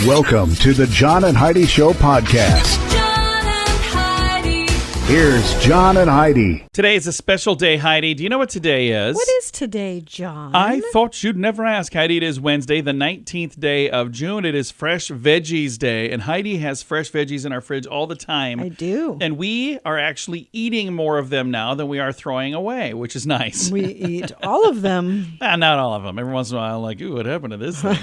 Welcome to the John and Heidi Show podcast. John and Heidi. Here's John and Heidi. Today is a special day, Heidi. Do you know what today is? What is today, John? I thought you'd never ask, Heidi. It is Wednesday, the 19th day of June. It is Fresh Veggies Day, and Heidi has fresh veggies in our fridge all the time. I do. And we are actually eating more of them now than we are throwing away, which is nice. We eat all of them. Not all of them. Every once in a while, I'm like, ooh, what happened to this thing?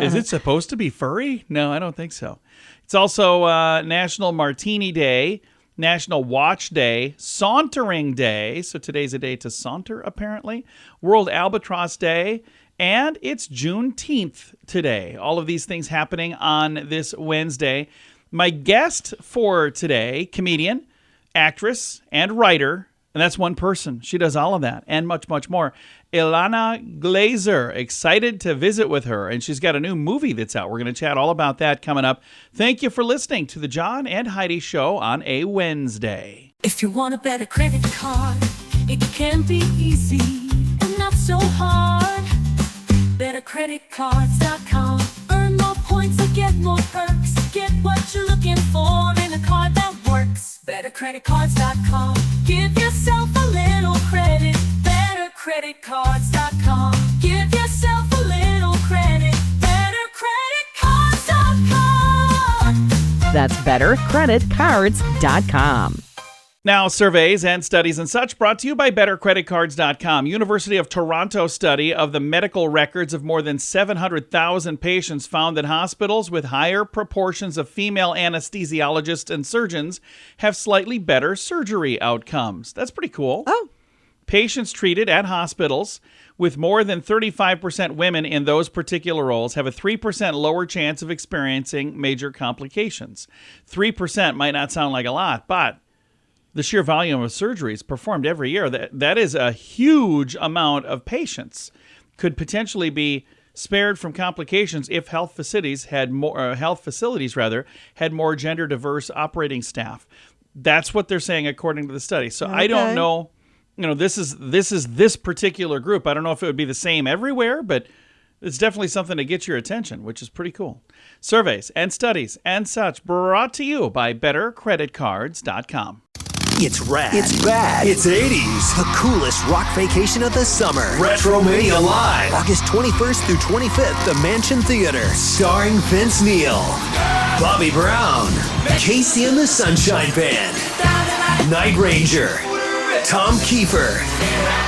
Is it supposed to be furry? No, I don't think so. It's also National Martini Day, National Watch Day, Sauntering Day. So today's a day to saunter, apparently. World Albatross Day. And it's Juneteenth today. All of these things happening on this Wednesday. My guest for today, comedian, actress, and writer, and that's one person. She does all of that and much, much more. Ilana Glazer. Excited to visit with her. And she's got a new movie that's out. We're going to chat all about that coming up. Thank you for listening to the John and Heidi Show on a Wednesday. If you want a better credit card, it can be easy and not so hard. BetterCreditCards.com. Earn more points or get more perks. Get what you're looking for in a card that works. BetterCreditCards.com. Give yourself a little credit. BetterCreditCards.com. Give yourself a little credit. BetterCreditCards.com. That's bettercreditcards.com. Now, surveys and studies and such brought to you by BetterCreditCards.com. University of Toronto study of the medical records of more than 700,000 patients found that hospitals with higher proportions of female anesthesiologists and surgeons have slightly better surgery outcomes. That's pretty cool. Oh. Patients treated at hospitals with more than 35% women in those particular roles have a 3% lower chance of experiencing major complications. 3% might not sound like a lot, but the sheer volume of surgeries performed every year, that is a huge amount of patients could potentially be spared from complications if health facilities had more gender diverse operating staff. That's what they're saying according to the study. So okay. I don't know, this is this particular group. I don't know if it would be the same everywhere, but it's definitely something to get your attention, which is pretty cool. Surveys and studies and such brought to you by BetterCreditCards.com. It's rad. It's bad. It's 80s. The coolest rock vacation of the summer. Retromania Live. August 21st through 25th, the Mansion Theater. Starring Vince Neil, Bobby Brown, Casey and the Sunshine Band, Night Ranger, Tom Kiefer,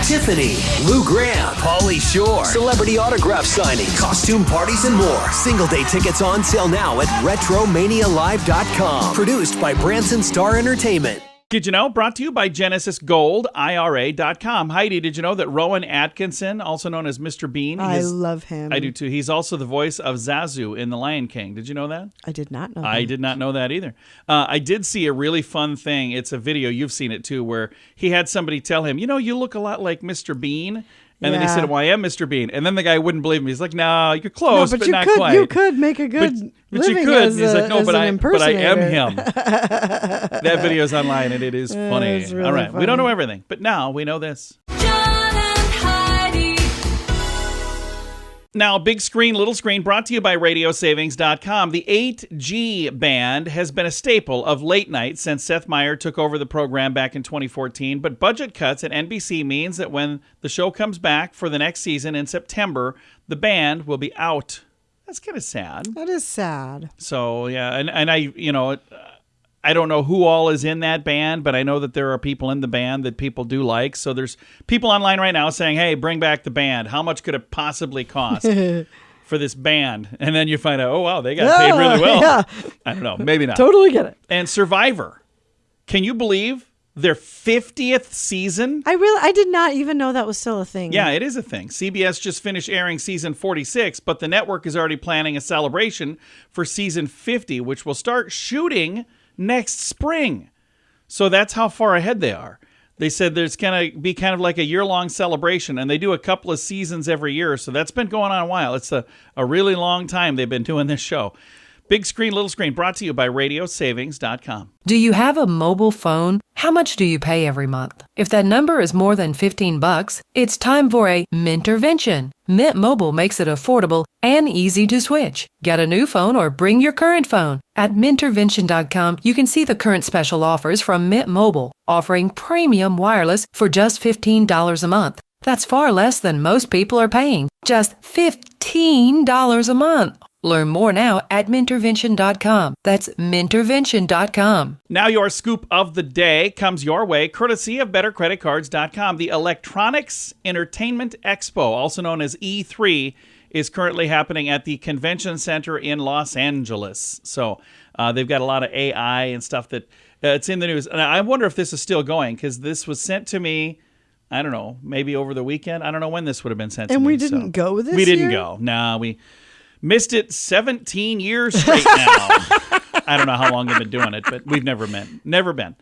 Tiffany, Lou Graham, Pauly Shore, celebrity autograph signing, costume parties, and more. Single-day tickets on sale now at RetromaniaLive.com. Produced by Branson Star Entertainment. Did you know? Brought to you by Genesis Gold, IRA.com. Heidi, did you know that Rowan Atkinson, also known as Mr. Bean? I love him. I do too. He's also the voice of Zazu in The Lion King. Did you know that? I did not know that. I did not know that either. I did see a really fun thing. It's a video. You've seen it too, where he had somebody tell him, you look a lot like Mr. Bean. And then he said, well, I am Mr. Bean. And then the guy wouldn't believe him. He's like, no, you're close, but not quite. You could make a good living you could. As, He's like, no, but I am him. That That video's online, and it is funny. It's really All right, funny. we don't know everything, but now we know this. John and Heidi. Now, big screen, little screen, brought to you by RadioSavings.com. The 8G band has been a staple of late night since Seth Meyers took over the program back in 2014. But budget cuts at NBC means that when the show comes back for the next season in September, the band will be out. That's kind of sad. is sad. So, yeah, and I don't know who all is in that band, but I know that there are people in the band that people do like. So there's people online right now saying, hey, bring back the band. How much could it possibly cost for this band? And then you find out, oh, wow, they got paid really well. Yeah. I don't know. Maybe not. Totally get it. And Survivor. Can you believe their 50th season? I did not even know that was still a thing. Yeah, it is a thing. CBS just finished airing season 46, but the network is already planning a celebration for season 50, which will start shooting next spring. So that's how far ahead they are. They said there's going to be kind of like a year-long celebration, and they do a couple of seasons every year. So that's been going on a while. It's a really long time they've been doing this show. Big Screen, Little Screen, brought to you by RadioSavings.com. Do you have a mobile phone? How much do you pay every month? If that number is more than $15, it's time for a Mintervention. Mint Mobile makes it affordable and easy to switch. Get a new phone or bring your current phone. At Mintervention.com, you can see the current special offers from Mint Mobile, offering premium wireless for just $15 a month. That's far less than most people are paying. Just $15 a month. Learn more now at Mintervention.com. That's Mintervention.com. Now your scoop of the day comes your way, courtesy of BetterCreditCards.com. The Electronics Entertainment Expo, also known as E3, is currently happening at the Convention Center in Los Angeles. So they've got a lot of AI and stuff that it's in the news. And I wonder if this is still going, because this was sent to me, I don't know, maybe over the weekend. I don't know when this would have been sent to me. And we didn't go this year? We didn't go. No, we missed it 17 years straight now. I don't know how long they've been doing it, but we've never been.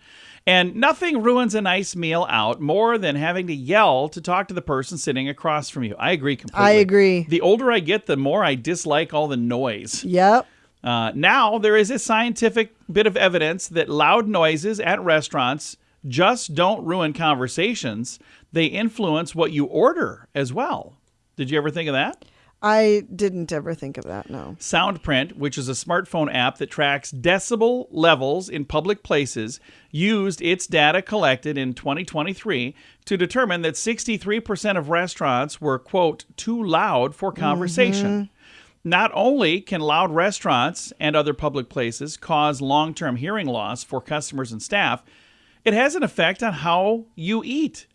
And nothing ruins a nice meal out more than having to yell to talk to the person sitting across from you. I agree completely. I agree. The older I get, the more I dislike all the noise. Yep. Now, there is a scientific bit of evidence that loud noises at restaurants just don't ruin conversations. They influence what you order as well. Did you ever think of that? I didn't ever think of that, no. Soundprint, which is a smartphone app that tracks decibel levels in public places, used its data collected in 2023 to determine that 63% of restaurants were, quote, too loud for conversation. Not only can loud restaurants and other public places cause long-term hearing loss for customers and staff, it has an effect on how you eat.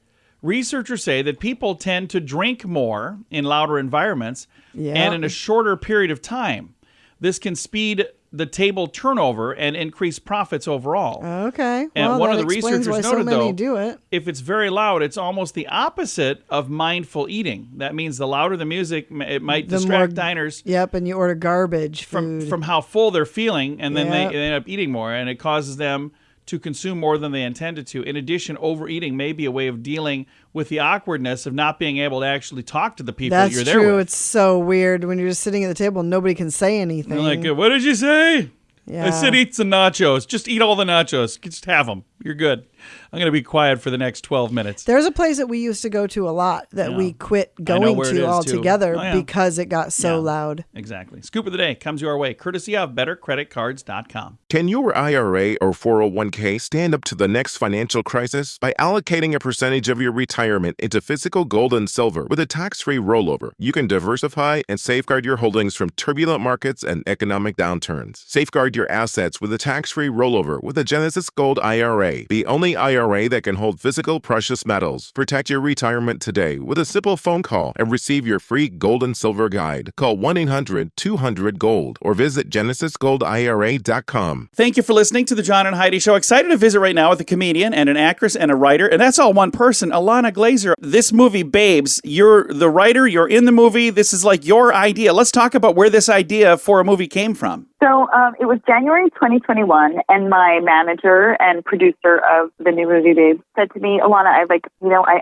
Researchers say that people tend to drink more in louder environments and in a shorter period of time. This can speed the table turnover and increase profits overall. Okay. And well, one that of the explains researchers why noted, so many though, do it. if it's very loud, it's almost the opposite of mindful eating. That means the louder the music, it might distract diners. Yep, and you order garbage food. From how full they're feeling, and then Yep. they end up eating more, and it causes them to consume more than they intended to. In addition, overeating may be a way of dealing with the awkwardness of not being able to actually talk to the people That's you're there true. with. It's so weird when you're just sitting at the table and nobody can say anything. You're like, what did you say? Yeah. I said eat some nachos. Just eat all the nachos. Just have them. You're good. I'm going to be quiet for the next 12 minutes. There's a place that we used to go to a lot that we quit going where it to is, altogether too. Oh, yeah. because it got so loud. Exactly. Scoop of the day comes your way, courtesy of BetterCreditCards.com. Can your IRA or 401k stand up to the next financial crisis? By allocating a percentage of your retirement into physical gold and silver with a tax-free rollover, you can diversify and safeguard your holdings from turbulent markets and economic downturns. Safeguard your assets with a tax-free rollover with a Genesis Gold IRA, the only IRA that can hold physical precious metals. Protect your retirement today with a simple phone call and receive your free gold and silver guide. Call 1-800-200-GOLD or visit genesisgoldira.com. Thank you for listening to the John and Heidi Show. Excited to visit right now with a comedian and an actress and a writer, and that's all one person, Ilana Glazer. This movie, Babes, you're the writer, you're in the movie. This is like your idea. Let's talk about where this idea for a movie came from. So it was January 2021, and my manager and producer of the new movie Babes said to me, Ilana,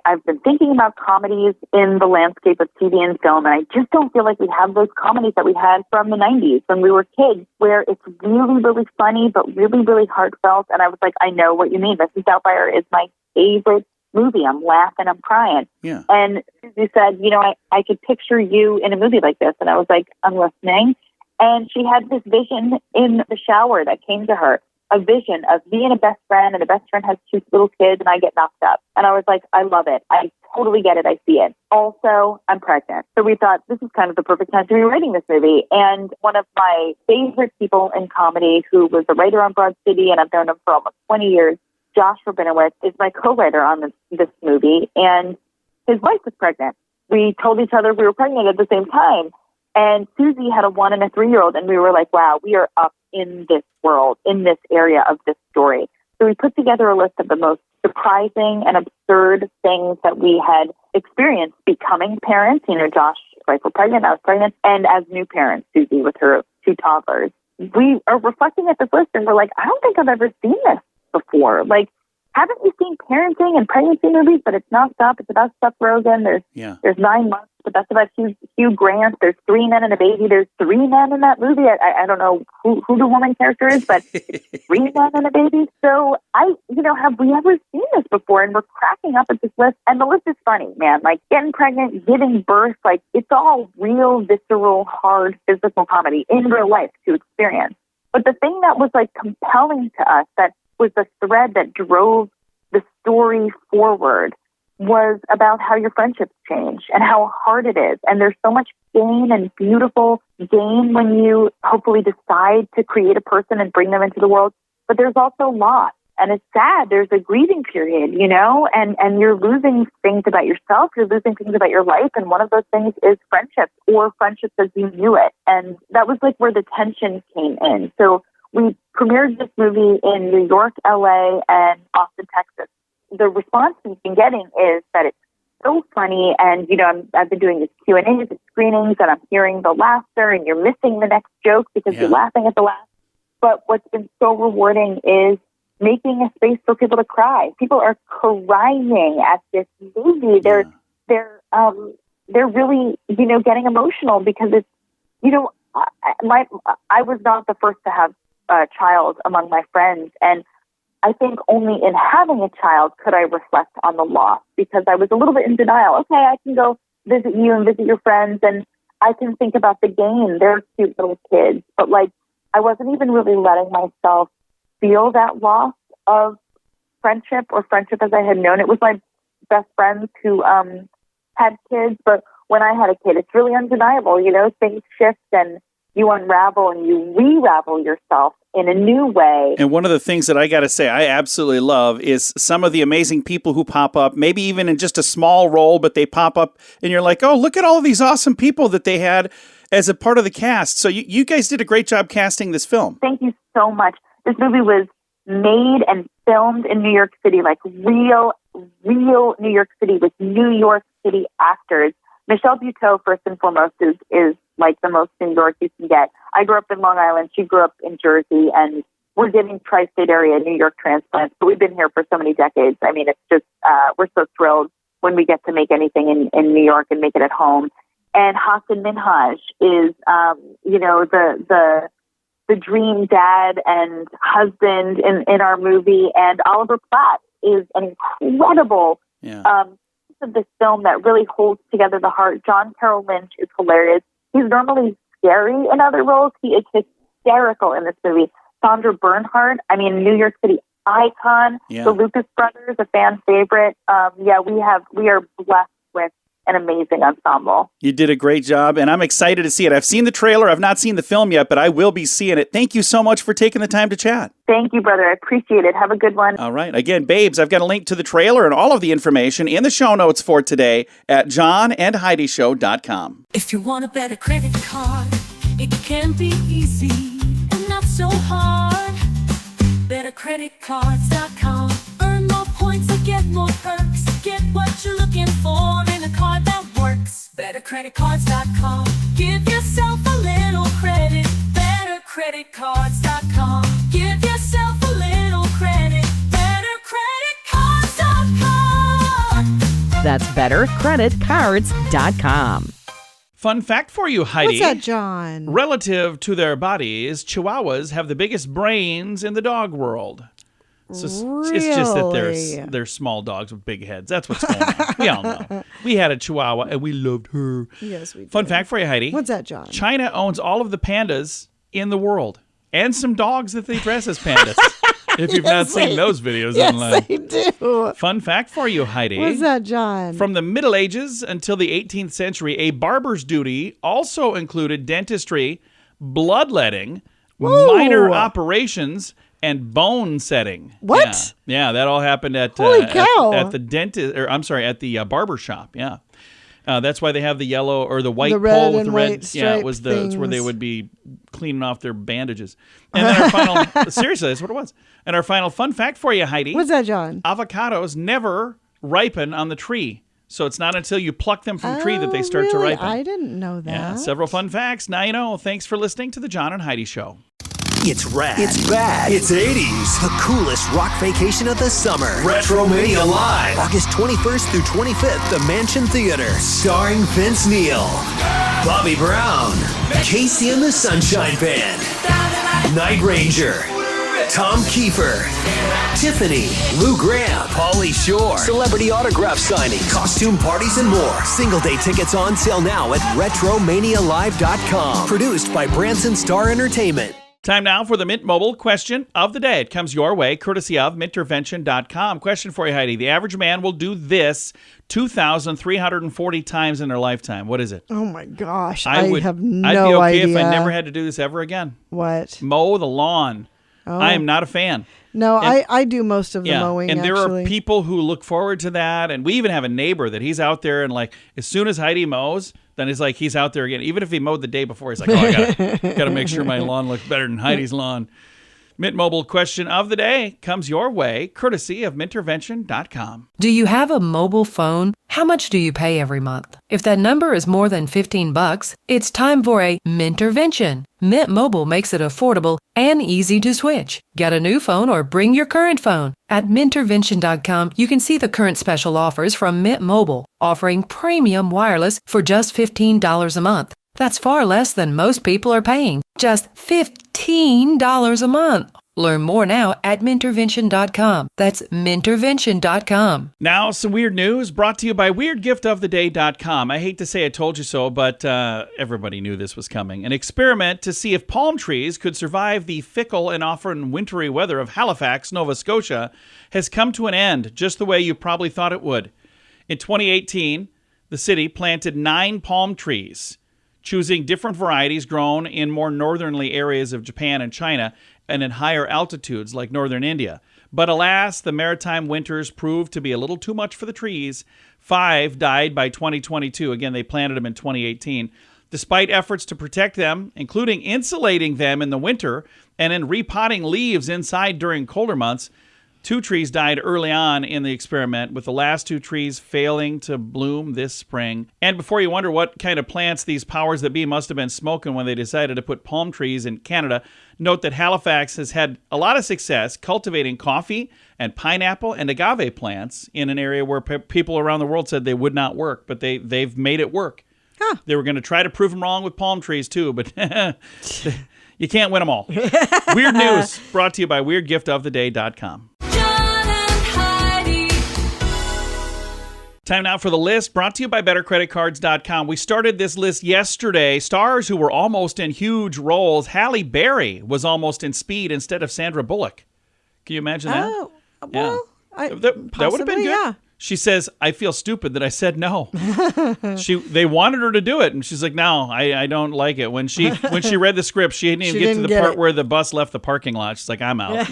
I've been thinking about comedies in the landscape of TV and film, and I just don't feel like we have those comedies that we had from the 90s when we were kids, where it's really, really funny, but really, really heartfelt. And I was like, I know what you mean. Mrs. Doubtfire is my favorite movie. I'm laughing, I'm crying. Yeah. And Susie said, I could picture you in a movie like this. And I was like, I'm listening. And she had this vision in the shower that came to her, a vision of me and a best friend, and the best friend has two little kids, and I get knocked up. And I was like, I love it. I totally get it. I see it. Also, I'm pregnant. So we thought this is kind of the perfect time to be writing this movie. And one of my favorite people in comedy, who was a writer on Broad City, and I've known him for almost 20 years, Josh Rabinowitz, is my co-writer on this movie. And his wife was pregnant. We told each other we were pregnant at the same time. And Susie had a 1 and a 3-year-old, and we were like, wow, we are up in this world, in this area of this story. So we put together a list of the most surprising and absurd things that we had experienced becoming parents. Josh's wife was pregnant, I was pregnant, and as new parents, Susie with her 2 toddlers. We are reflecting at this list, and we're like, I don't think I've ever seen this before. Like, haven't you seen parenting and pregnancy movies? But it's nonstop. It's about Seth Rogen. There's 9 months, but that's about Hugh Grant. There's 3 men and a baby. There's 3 men in that movie. I don't know who the woman character is, but 3 men and a baby. So have we ever seen this before? And we're cracking up at this list. And the list is funny, man. Like getting pregnant, giving birth, like it's all real, visceral, hard, physical comedy in real life to experience. But the thing that was like compelling to us, that was the thread that drove the story forward, was about how your friendships change and how hard it is. And there's so much gain and beautiful gain when you hopefully decide to create a person and bring them into the world. But there's also loss. And it's sad. There's a grieving period, and you're losing things about yourself. You're losing things about your life. And one of those things is friendships, or friendships as you knew it. And that was like where the tension came in. So we premiered this movie in New York, LA, and Austin, Texas. The response we've been getting is that it's so funny. And, I've been doing these Q&As at screenings, and I'm hearing the laughter, and you're missing the next joke because you're laughing at the last. But what's been so rewarding is making a space for people to cry. People are crying at this movie. They're really, getting emotional because it's, I was not the first to have a child among my friends. And I think only in having a child could I reflect on the loss, because I was a little bit in denial. Okay, I can go visit you and visit your friends, and I can think about the gain. They're cute little kids. But I wasn't even really letting myself feel that loss of friendship, or friendship as I had known. It was my best friends who had kids, but when I had a kid, it's really undeniable. Things shift and you unravel and you re-ravel yourself in a new way. And one of the things that I got to say I absolutely love is some of the amazing people who pop up, maybe even in just a small role, but they pop up and you're like, oh, look at all of these awesome people that they had as a part of the cast. So you guys did a great job casting this film. Thank you so much. This movie was made and filmed in New York City, like real New York City with New York City actors. Michelle Buteau, first and foremost, is like the most New York you can get. I grew up in Long Island. She grew up in Jersey, and we're getting tri-state area New York transplants, but we've been here for so many decades. I mean, it's just, we're so thrilled when we get to make anything in New York and make it at home. And Hassan Minhaj is, the dream dad and husband in our movie, and Oliver Platt is an incredible piece of this film that really holds together the heart. John Carroll Lynch is hilarious. He's normally scary in other roles. He is hysterical in this movie. Sandra Bernhard, New York City icon. The Lucas brothers, a fan favorite. We are blessed with an amazing ensemble. You did a great job, and I'm excited to see it. I've seen the trailer. I've not seen the film yet, but I will be seeing it. Thank you so much for taking the time to chat. Thank you, brother. I appreciate it. Have a good one. All right. Again, babes, I've got a link to the trailer and all of the information in the show notes for today at johnandheidishow.com. If you want a better credit card, it can be easy and not so hard. BetterCreditCards.com. Earn more points and get more perks. Get what you're looking for in a card that works. BetterCreditCards.com. Give yourself a little credit. BetterCreditCards.com. Give yourself a little credit. BetterCreditCards.com. That's BetterCreditCards.com. Fun fact for you, Heidi. What's that, John? Relative to their bodies, Chihuahuas have the biggest brains in the dog world. So it's just that they're small dogs with big heads. That's what's going on. We all know. We had a Chihuahua and we loved her. Yes, we did. Fun fact for you, Heidi. What's that, John? China owns all of the pandas in the world, and some dogs that they dress as pandas. If you've not seen those videos online. Yes, I do. Fun fact for you, Heidi. What's that, John? From the Middle Ages until the 18th century, a barber's duty also included dentistry, bloodletting, minor operations, and bone setting. What? Yeah, that all happened at Holy cow. at the dentist, or I'm sorry, at the barber shop. Yeah. That's why they have the yellow or the white The red pole with and the white red. Yeah, it was it's where they things. would be cleaning off their bandages. And then our final, seriously, that's what it was. And our final fun fact for you, Heidi. What's that, John? Avocados never ripen on the tree. So it's not until you pluck them from the tree that they start to ripen. I didn't know that. Yeah, several fun facts. Now you know. Thanks for listening to The John and Heidi Show. It's rad. It's bad. It's 80s. The coolest rock vacation of the summer. Retromania Live. August 21st through 25th, the Mansion Theater. Starring Vince Neil, Bobby Brown, Casey and the Sunshine Band, Night Ranger, Tom Kiefer, Tiffany, Lou Graham, Pauly Shore, celebrity autograph signing, costume parties, and more. Single day tickets on sale now at RetromaniaLive.com. Produced by Branson Star Entertainment. Time now for the Mint Mobile question of the day. It comes your way, courtesy of Mintervention.com. Question for you, Heidi. The average man will do this 2,340 times in their lifetime. What is it? Oh, my gosh. I have no I'd be okay idea. if I never had to do this ever again. What? Mow the lawn. Oh. I am not a fan. No, I do most of the mowing, and there actually. are people who look forward to that. And we even have a neighbor that he's out there, and like as soon as Heidi mows, then it's like he's out there again. Even if he mowed the day before, he's like, oh, I gotta make sure my lawn looks better than Heidi's lawn. Mint Mobile question of the day comes your way, courtesy of Mintervention.com. Do you have a mobile phone? How much do you pay every month? If that number is more than $15, it's time for a Mintervention. Mint Mobile makes it affordable and easy to switch. Get a new phone or bring your current phone. At Mintervention.com, you can see the current special offers from Mint Mobile, offering premium wireless for just $15 a month. That's far less than most people are paying. Just $15 a month. Learn more now at Mintervention.com. That's Mintervention.com. Now, some weird news brought to you by WeirdGiftOfTheDay.com. I hate to say I told you so, but everybody knew this was coming. An experiment to see if palm trees could survive the fickle and often wintry weather of Halifax, Nova Scotia, has come to an end, just the way you probably thought it would. In 2018, the city planted 9 palm trees, choosing different varieties grown in more northerly areas of Japan and China and in higher altitudes like northern India. But alas, the maritime winters proved to be a little too much for the trees. 5 died by 2022. Again, they planted them in 2018. Despite efforts to protect them, including insulating them in the winter and in repotting leaves inside during colder months, 2 trees died early on in the experiment, with the last 2 trees failing to bloom this spring. And before you wonder what kind of plants these powers that be must have been smoking when they decided to put palm trees in Canada, note that Halifax has had a lot of success cultivating coffee and pineapple and agave plants in an area where people around the world said they would not work, but they've made it work. Huh. They were going to try to prove them wrong with palm trees too, but you can't win them all. Weird news brought to you by WeirdGiftOfTheDay.com. Time now for the list, brought to you by BetterCreditCards.com. We started this list yesterday. Stars who were almost in huge roles. Halle Berry was almost in Speed instead of Sandra Bullock. Can you imagine that? Oh, well, that would have been good. Yeah. She says, I feel stupid that I said no. They wanted her to do it, and she's like, no, I don't like it. When she read the script, she didn't even get to the part where the bus left the parking lot. She's like, I'm out.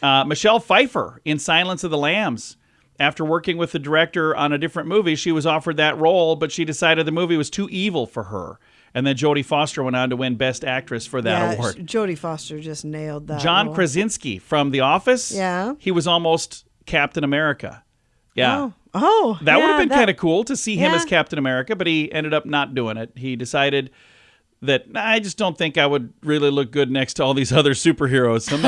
No. Michelle Pfeiffer in Silence of the Lambs. After working with the director on a different movie, she was offered that role, but she decided the movie was too evil for her. And then Jodie Foster went on to win Best Actress for that award. Jodie Foster just nailed that John role. Krasinski from The Office. Yeah. He was almost Captain America. Yeah. Oh. That would have been kind of cool to see him as Captain America, but he ended up not doing it. He decided that I just don't think I would really look good next to all these other superheroes. I'm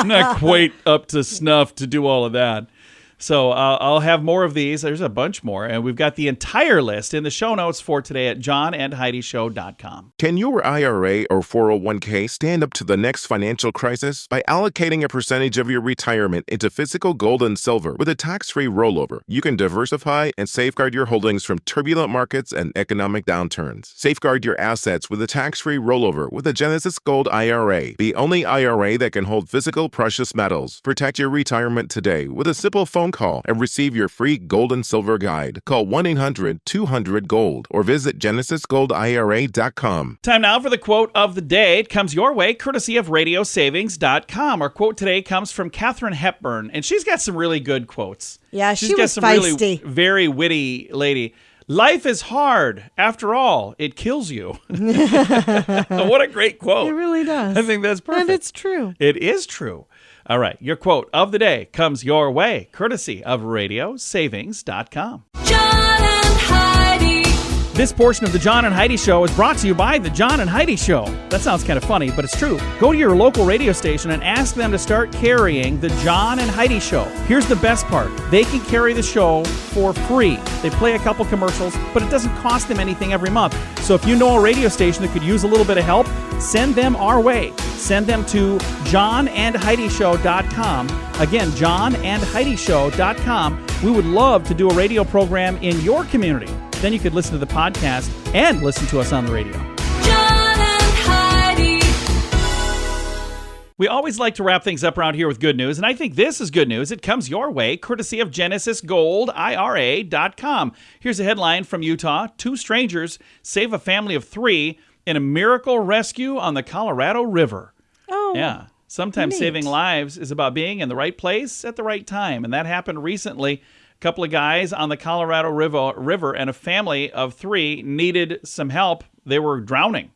not quite up to snuff to do all of that. So I'll have more of these. There's a bunch more. And we've got the entire list in the show notes for today at johnandheidishow.com. Can your IRA or 401k stand up to the next financial crisis by allocating a percentage of your retirement into physical gold and silver with a tax-free rollover? You can diversify and safeguard your holdings from turbulent markets and economic downturns. Safeguard your assets with a tax-free rollover with a Genesis Gold IRA, the only IRA that can hold physical precious metals. Protect your retirement today with a simple phone call and receive your free gold and silver guide. Call 1-800-200-GOLD or visit genesisgoldira.com. Time now for the quote of the day. It comes your way courtesy of radiosavings.com. Our quote today comes from Katharine Hepburn, and she's got some really good quotes. Yeah, she's she got was some feisty. really very witty lady. Life is hard. After all, it kills you. What a great quote. It really does. I think that's perfect. And it's true. It is true. All right, your quote of the day comes your way, courtesy of radiosavings.com. John and Heidi. This portion of the John and Heidi Show is brought to you by the John and Heidi Show. That sounds kind of funny, but it's true. Go to your local radio station and ask them to start carrying the John and Heidi Show. Here's the best part. They can carry the show for free. They play a couple commercials, but it doesn't cost them anything every month. So if you know a radio station that could use a little bit of help, send them our way. Send them to johnandheidishow.com. Again, johnandheidishow.com. We would love to do a radio program in your community. Then you could listen to the podcast and listen to us on the radio. John and Heidi. We always like to wrap things up around here with good news, and I think this is good news. It comes your way, courtesy of GenesisGoldIRA.com. Here's a headline from Utah. 2 strangers save a family of 3 in a miracle rescue on the Colorado River. Oh, yeah. Sometimes neat. saving lives is about being in the right place at the right time, and that happened recently. A couple of guys on the Colorado River and a family of 3 needed some help. They were drowning.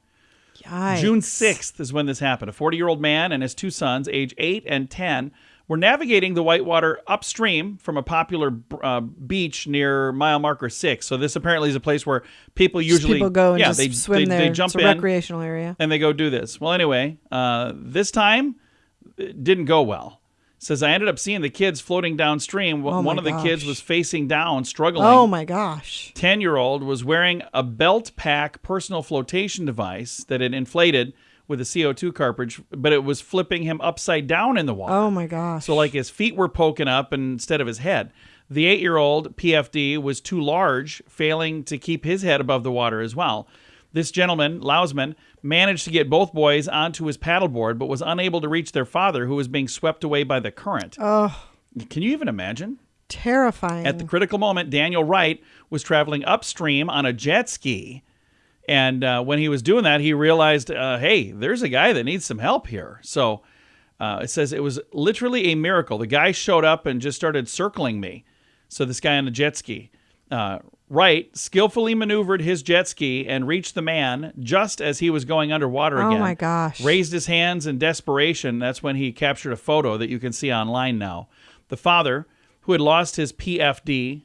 Yikes. June 6th is when this happened. A 40-year-old man and his 2 sons, age 8 and 10, were navigating the Whitewater upstream from a popular beach near mile marker 6. So this apparently is a place where people usually go and they swim there. They jump it's a in, recreational area. and they go do this. Well, anyway, this time it didn't go well. Says, I ended up seeing the kids floating downstream. One of the kids was facing down, struggling. Oh, my gosh. 10-year-old was wearing a belt pack personal flotation device that had inflated with a CO2 cartridge, but it was flipping him upside down in the water. Oh, my gosh. So like his feet were poking up instead of his head. The 8-year-old PFD was too large, failing to keep his head above the water as well. This gentleman, Lausman, managed to get both boys onto his paddleboard, but was unable to reach their father, who was being swept away by the current. Oh, Can you even imagine? terrifying. At the critical moment, Daniel Wright was traveling upstream on a jet ski. And when he was doing that, he realized, hey, there's a guy that needs some help here. So it says it was literally a miracle. The guy showed up and just started circling me. So this guy on the jet ski. Wright skillfully maneuvered his jet ski and reached the man just as he was going underwater again. Oh, my gosh. Raised his hands in desperation. That's when he captured a photo that you can see online now. The father, who had lost his PFD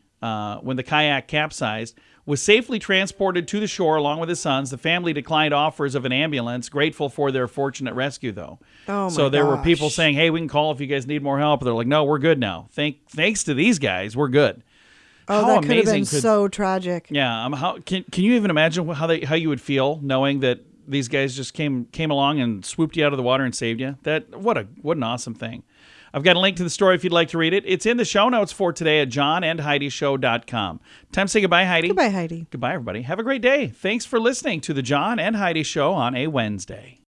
when the kayak capsized, was safely transported to the shore along with his sons. The family declined offers of an ambulance, grateful for their fortunate rescue, though. Oh, my So there were gosh. people saying, hey, we can call if you guys need more help. They're like, no, we're good now. Thanks to these guys, we're good. Oh, How that could have been amazing so tragic. Yeah, can you even imagine how you would feel knowing that these guys just came along and swooped you out of the water and saved you? What an awesome thing. I've got a link to the story if you'd like to read it. It's in the show notes for today at johnandheidishow.com. Time to say goodbye, Heidi. Goodbye, Heidi. Goodbye, everybody. Have a great day. Thanks for listening to the John and Heidi Show on a Wednesday.